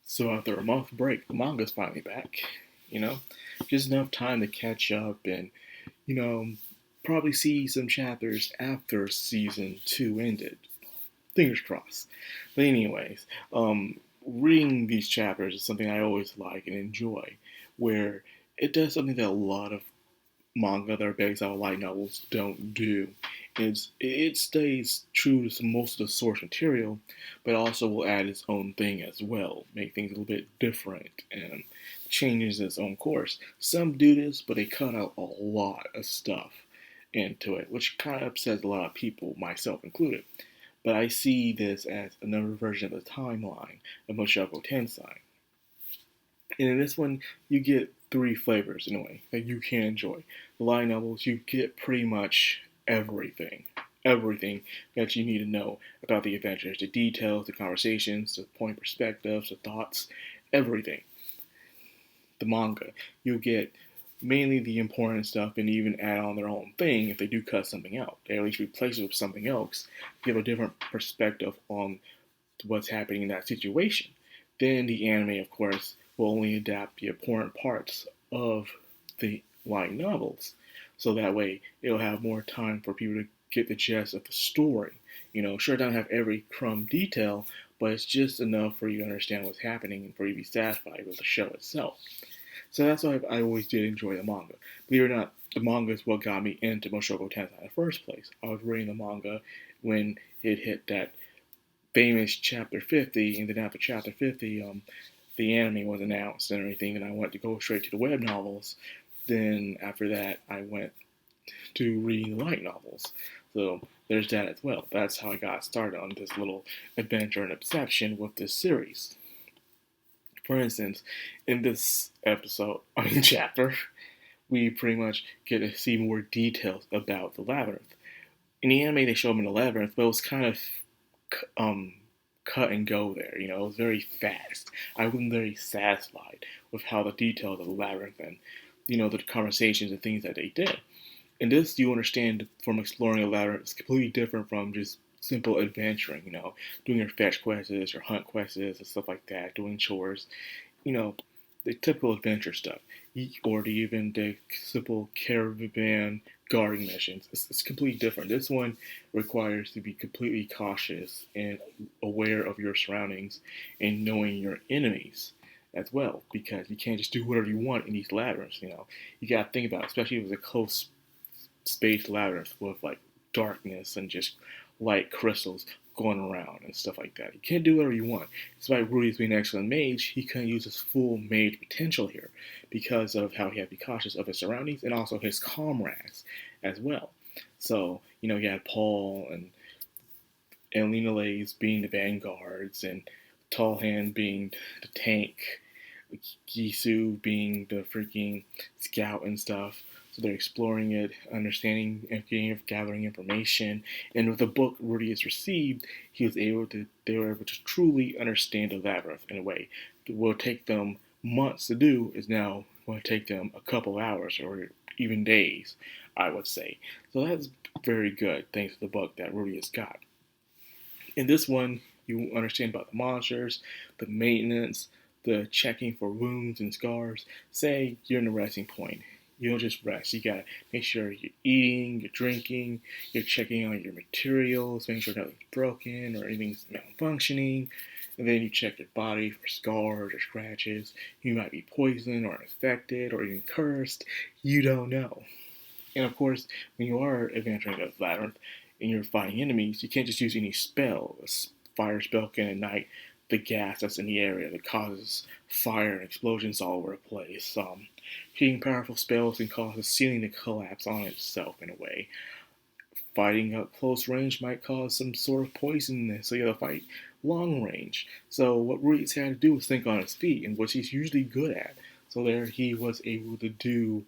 So after a month break, the manga's finally back. You know, just enough time to catch up and you know probably see some chapters after season two ended. Fingers crossed. But anyways, reading these chapters is something I always like and enjoy, where it does something that a lot of manga that are based on light novels don't do. It stays true to most of the source material, but also will add its own thing as well, make things a little bit different and changes its own course. Some do this, but they cut out a lot of stuff into it, which kind of upsets a lot of people, myself included. But I see this as another version of the timeline of Mushoku Tensei. And in this one, you get three flavors in a way that you can enjoy. The light novels, you get pretty much everything. Everything that you need to know about the adventures, the details, the conversations, the point perspectives, the thoughts, everything. The manga, you get mainly the important stuff and even add on their own thing if they do cut something out. They at least replace it with something else, give a different perspective on what's happening in that situation. Then the anime, of course, will only adapt the important parts of the light novels. So that way it'll have more time for people to get the gist of the story. Sure, it doesn't have every crumb detail, but it's just enough for you to understand what's happening and for you to be satisfied with the show itself. So that's why I always did enjoy the manga. Believe it or not, the manga is what got me into Mushoku Tensei in the first place. I was reading the manga when it hit that famous chapter 50, and then after chapter 50, the anime was announced and everything, and I went to go straight to the web novels. Then after that, I went to reading the light novels. So there's that as well. That's how I got started on this little adventure and obsession with this series. For instance, in this chapter, we pretty much get to see more details about the labyrinth. In the anime, they show them in the labyrinth, but it was kind of um, cut and go there. It was very fast. I wasn't very satisfied with how the details of the labyrinth and the conversations and things that they did. And this, you understand from exploring the labyrinth, is completely different from just simple adventuring. Doing your fetch quests, your hunt quests, and stuff like that, doing chores. You know, the typical adventure stuff, or even the simple caravan guarding missions. It's completely different. This one requires to be completely cautious and aware of your surroundings and knowing your enemies as well, because you can't just do whatever you want in these labyrinths. You got to think about it, especially if it's a close space labyrinth with like darkness and just light crystals going around and stuff like that. You can't do whatever you want. Despite Rudy's being an excellent mage, he couldn't use his full mage potential here because of how he had to be cautious of his surroundings and also his comrades as well. So, you had Paul and Lena Lays being the vanguards and Tall Hand being the tank, Gisu being the freaking scout and stuff. So they're exploring it, understanding, and gathering information. And with the book Rudy has received, they were able to truly understand the labyrinth in a way that will take them months to do is now going to take them a couple hours or even days, I would say. So that's very good, thanks to the book that Rudy has got. In this one, you understand about the monsters, the maintenance, the checking for wounds and scars. Say you're in a resting point. You don't just rest. You gotta make sure you're eating, you're drinking, you're checking on your materials, making sure nothing's broken or anything's malfunctioning. And then you check your body for scars or scratches. You might be poisoned or infected or even cursed. You don't know. And of course, when you are adventuring a labyrinth and you're fighting enemies, you can't just use any spell. A fire spell can ignite the gas that's in the area that causes fire and explosions all over the place. Hitting powerful spells can cause the ceiling to collapse on itself in a way. Fighting up close range might cause some sort of poison, so you gotta fight long range. So what Ruiz had to do was think on his feet, and what he's usually good at. So there he was able to do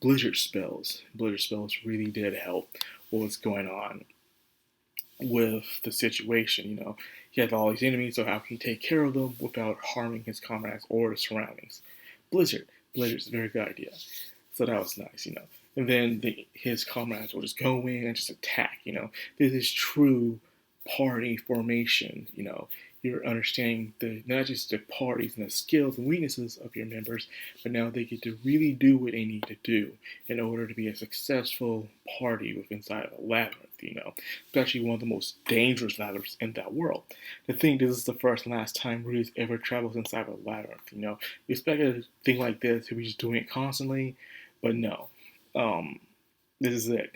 blizzard spells. Blizzard spells really did help what was going on with the situation. He had all these enemies, so how can he take care of them without harming his comrades or the surroundings? Blizzard's a very good idea. So that was nice. And then his comrades will just go in and just attack. This is true party formation. you're understanding not just the parties and the skills and weaknesses of your members, but now they get to really do what they need to do in order to be a successful party with inside of a labyrinth, especially one of the most dangerous labyrinths in that world. To think this is the first and last time Rudy's ever travels inside of a labyrinth, You expect a thing like this to be just doing it constantly, but no. This is it.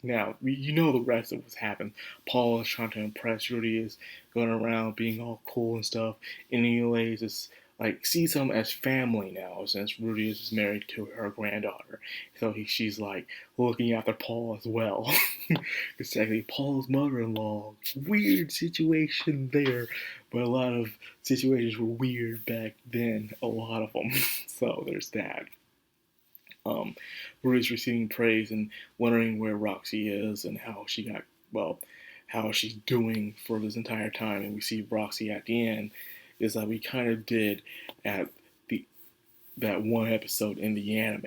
Now, the rest of what's happened. Paul is trying to impress. Rudy is going around being all cool and stuff. And anyways, it's like sees him as family now since Rudy is married to her granddaughter. So she's like looking after Paul as well. It's technically Paul's mother-in-law. Weird situation there, but a lot of situations were weird back then. A lot of them. So there's that. Rudy's receiving praise and wondering where Roxy is and how she's doing for this entire time. And we see Roxy at the end, is that we kind of did at that one episode in the anime.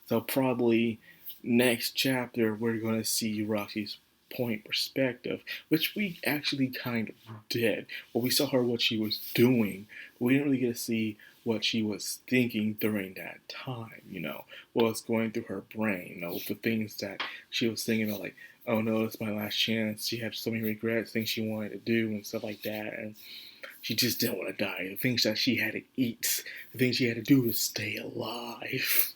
So probably next chapter we're going to see Roxy's point perspective, which we actually kind of did. Well, we saw her what she was doing, but we didn't really get to see what she was thinking during that time, what was going through her brain, the things that she was thinking about, like, oh no, it's my last chance. She had so many regrets, things she wanted to do and stuff like that, and she just didn't want to die. The things that she had to eat, the things she had to do to stay alive.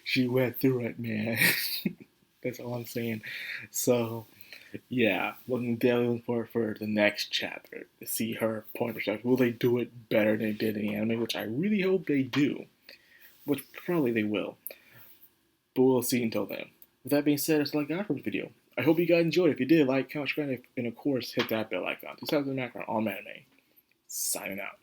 She went through it, man. That's all I'm saying. So, yeah, looking definitely for the next chapter to see her point of perspective. Will they do it better than they did in the anime? Which I really hope they do. Which probably they will. But we'll see until then. With that being said, that's all I got for the video. I hope you guys enjoyed it. If you did, like, comment, subscribe, and of course, hit that bell icon. This has been Madcrownxox on Anime. Signing out.